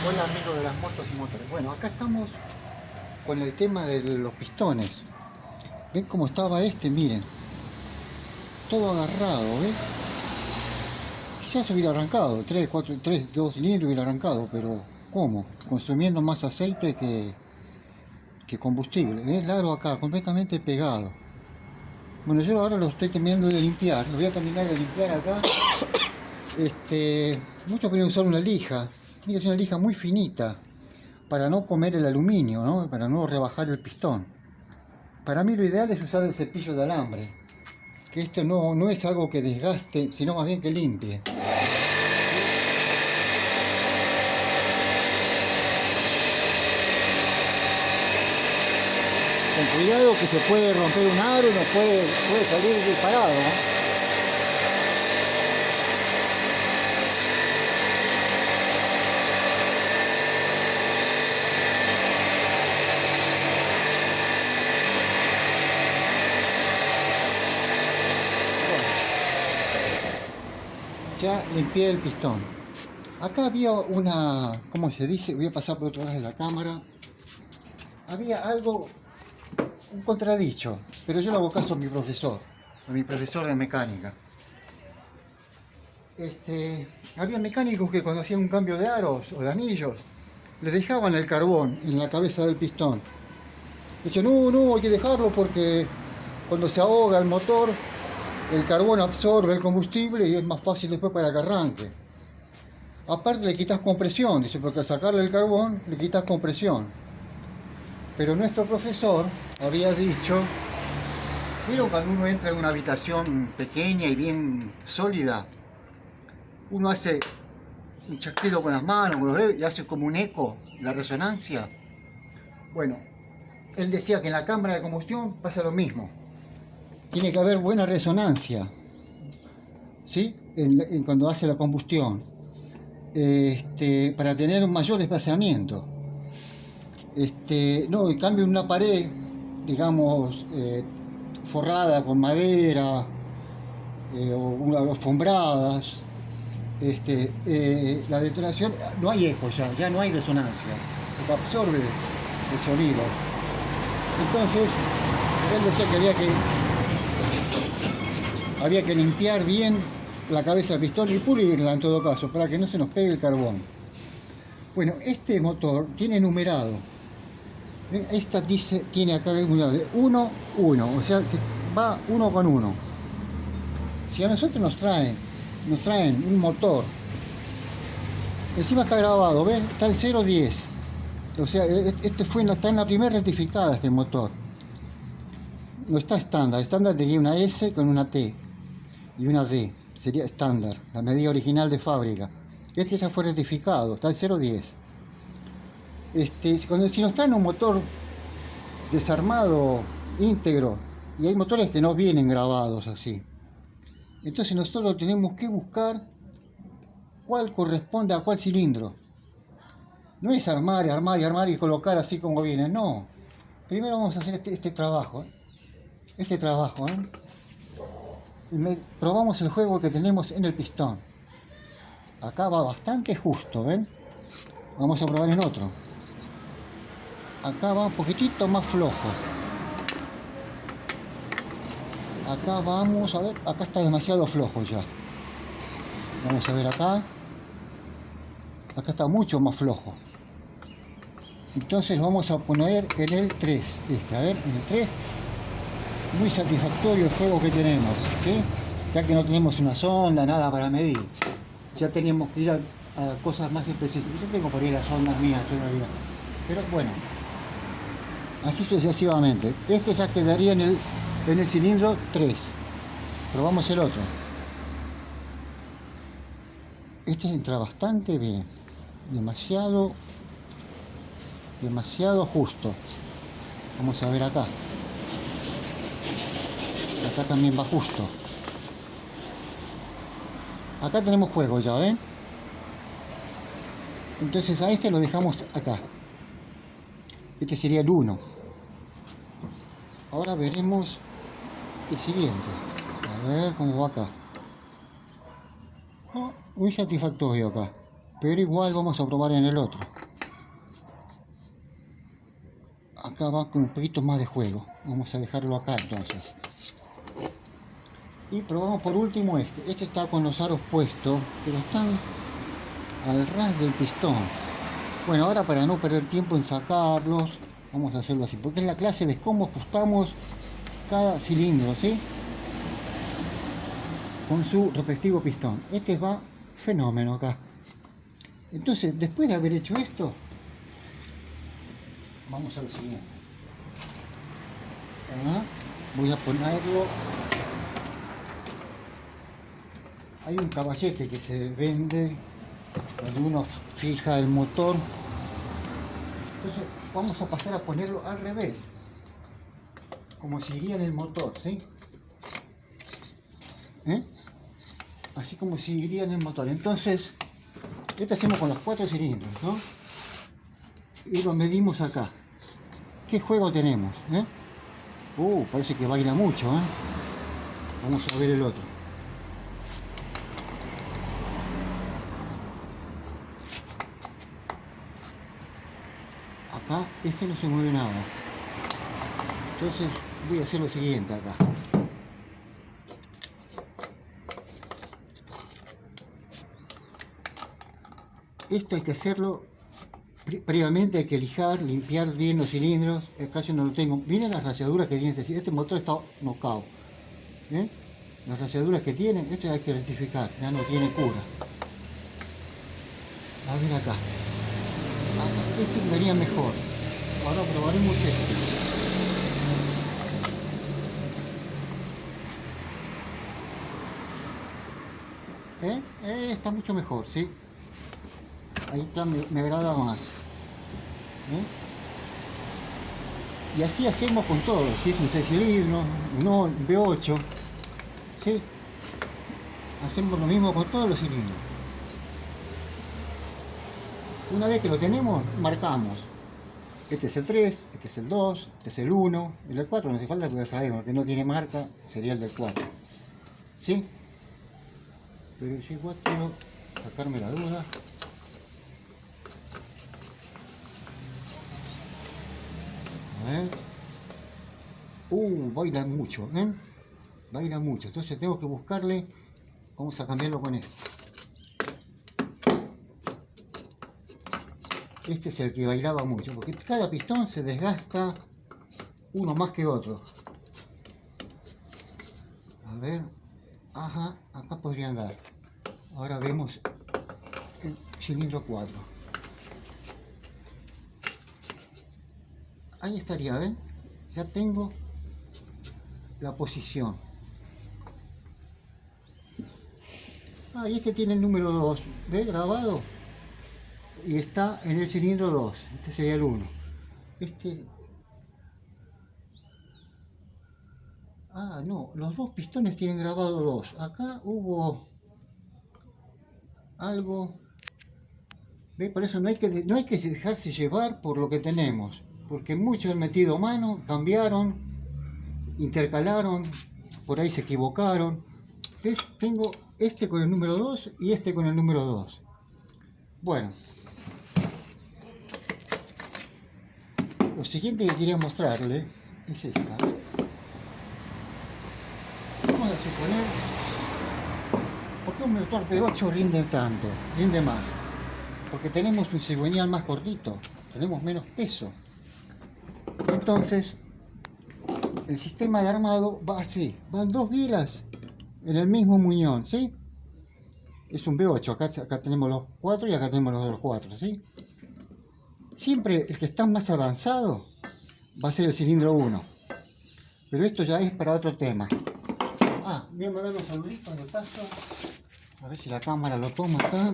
Hola amigos de las motos y motores. Bueno, acá estamos con el tema de los pistones. ¿Ven cómo estaba este? Miren, todo agarrado, ¿ves? Quizás hubiera arrancado, 3, 4, 3, 2 cilindros hubiera arrancado, pero ¿cómo? Consumiendo más aceite que combustible. ¿Ves? El aro acá, completamente pegado. Bueno, yo ahora lo estoy terminando de limpiar, lo voy a terminar de limpiar acá. Muchos pueden usar una lija, tiene que ser una lija muy finita, para no comer el aluminio, ¿no? Para no rebajar el pistón. Para mí lo ideal es usar el cepillo de alambre, que esto no es algo que desgaste, sino más bien que limpie. Con cuidado que se puede romper un aro y no puede salir disparado, ¿no? Ya limpié el pistón. Acá había una, ¿cómo se dice? Voy a pasar por otro lado de la cámara. Había algo, un contradicho, pero yo le hago caso a mi profesor de mecánica. Había mecánicos que cuando hacían un cambio de aros o de anillos, le dejaban el carbón en la cabeza del pistón. Decían, no, hay que dejarlo porque cuando se ahoga el motor, el carbón absorbe el combustible y es más fácil después para que arranque. Aparte le quitas compresión, dice, porque al sacarle el carbón le quitas compresión. Pero nuestro profesor había dicho, ¿vieron cuando uno entra en una habitación pequeña y bien sólida? Uno hace un chasquido con las manos, con los dedos, y hace como un eco, la resonancia. Bueno, él decía que en la cámara de combustión pasa lo mismo. Tiene que haber buena resonancia, ¿sí? Cuando hace la combustión, para tener un mayor desplazamiento. No, en cambio en una pared, digamos, forrada con madera o alfombradas, la detonación, no hay eco ya no hay resonancia, porque absorbe el sonido. Entonces, él decía que había que limpiar bien la cabeza del pistón y pulirla en todo caso, para que no se nos pegue el carbón. Bueno, este motor tiene numerado. Esta tiene acá de 1, 1, o sea que va 1 con 1. Si a nosotros nos traen un motor, encima está grabado, ¿ves? Está el 010. O sea, está en la primera rectificada este motor. No está estándar, estándar tenía una S con una T y una D, sería estándar, la medida original de fábrica. Este ya fue rectificado, está el 010. Si nos traen un motor desarmado, íntegro, y hay motores que no vienen grabados así, entonces nosotros tenemos que buscar cuál corresponde a cuál cilindro. No es armar y colocar así como viene, no. Primero vamos a hacer este trabajo, y probamos el juego que tenemos en el pistón. Acá va bastante justo, ¿ven? Vamos a probar en otro. Acá va un poquitito más flojo. Acá vamos a ver, acá está demasiado flojo ya. Vamos a ver acá. Acá está mucho más flojo. Entonces vamos a poner en el 3. A ver, en el 3. Muy satisfactorio el juego que tenemos, ¿sí? Ya que no tenemos una sonda, nada para medir. Ya teníamos que ir a cosas más específicas. Yo tengo por ahí las sondas mías todavía. Pero bueno, así sucesivamente. Este ya quedaría en el cilindro 3. Probamos el otro. Este entra bastante bien. Demasiado justo. Vamos a ver acá. Acá también va justo. Acá tenemos juego ya, ¿ven? Entonces a este lo dejamos acá. Este sería el 1. Ahora veremos el siguiente. A ver cómo va acá. Muy satisfactorio acá. pero igual vamos a probar en el otro. Acá va con un poquito más de juego, vamos a dejarlo acá entonces. Y probamos por último este está con los aros puestos, pero están al ras del pistón. Bueno, ahora para no perder tiempo en sacarlos, vamos a hacerlo así, porque es la clase de cómo ajustamos cada cilindro, ¿sí? Con su respectivo pistón. Este va fenómeno acá. Entonces, después de haber hecho esto, vamos a lo siguiente. Voy a ponerlo. Hay un caballete que se vende donde uno fija el motor. Entonces vamos a pasar a ponerlo al revés, como si iría en el motor, ¿sí? Así como si iría en el motor. Entonces, este hacemos con los 4 cilindros, ¿no? Y lo medimos acá. ¿Qué juego tenemos? Parece que baila mucho, Vamos a ver el otro. Acá este no se mueve nada. Entonces voy a hacer lo siguiente acá. Esto hay que hacerlo previamente, hay que lijar, limpiar bien los cilindros. Acá yo no lo tengo. Miren las rayaduras que tiene este motor, está knockout. Las rayaduras que tiene, esto hay que rectificar, ya no tiene cura. A ver acá. Este venía mejor. Ahora probaremos este. Está mucho mejor, ¿sí? Ahí está, me agrada más. Y así hacemos con todo. Si es un 6 cilindros, un V8, ¿sí? Hacemos lo mismo con todos los cilindros. Una vez que lo tenemos, marcamos. Este es el 3, este es el 2, este es el 1, el del 4 no hace falta porque ya sabemos que no tiene marca, sería el del 4. ¿Sí? Pero yo igual quiero sacarme la duda. A ver. Baila mucho, baila mucho. Entonces tengo que buscarle. Vamos a cambiarlo con este. Este es el que bailaba mucho, porque cada pistón se desgasta uno más que otro. A ver. Ajá, acá podría andar. Ahora vemos el cilindro 4. Ahí estaría, ¿ven? Ya tengo la posición. Y este tiene el número 2, ¿ve? Grabado. Y está en el cilindro 2. Este sería el 1. No, los dos pistones tienen grabado 2. Acá hubo algo. ¿Ve? Por eso no hay que dejarse llevar por lo que tenemos. Porque muchos han metido mano, cambiaron, intercalaron, por ahí se equivocaron. ¿Ves? Tengo este con el número 2 y este con el número 2. Bueno. Lo siguiente que quería mostrarle es esta. Vamos a suponer, ¿por qué un motor V8 rinde tanto? Rinde más. Porque tenemos un cigüeñal más cortito, tenemos menos peso. Entonces, el sistema de armado va así, van 2 bielas en el mismo muñón, ¿sí? Es un V8, acá tenemos los 4 y acá tenemos los otros 4, ¿sí? Siempre el que está más avanzado va a ser el cilindro 1. Pero esto ya es para otro tema. Voy a mandar los saluditos de paso. A ver si la cámara lo toma acá.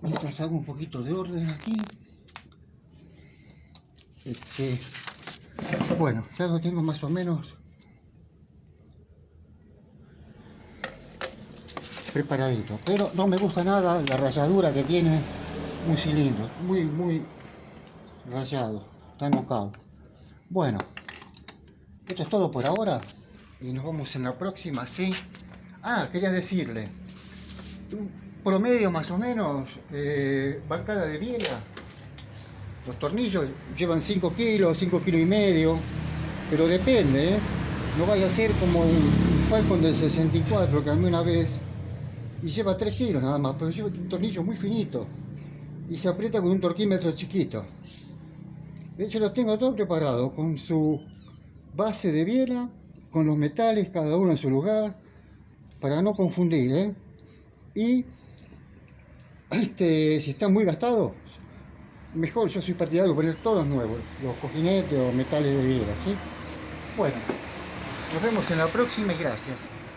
Mientras hago un poquito de orden aquí. Bueno, ya lo tengo más o menos preparadito. Pero no me gusta nada la rayadura que tiene un cilindro. Muy rayado. Está enocado. Bueno, esto es todo por ahora. Y nos vemos en la próxima, ¿sí? Quería decirle. promedio más o menos, bancada de biela. Los tornillos llevan 5 kilos, 5 kilos y medio, pero depende, ¿eh? No vaya a ser como un Falcon del 64 que armé una vez y lleva 3 kilos nada más, pero lleva un tornillo muy finito y se aprieta con un torquímetro chiquito. De hecho lo tengo todo preparado con su base de biela, con los metales cada uno en su lugar, para no confundir, ¿eh? Y si está muy gastado, mejor, yo soy partidario de poner todos nuevos, los cojinetes o metales de biela, ¿sí? Bueno, nos vemos en la próxima y gracias.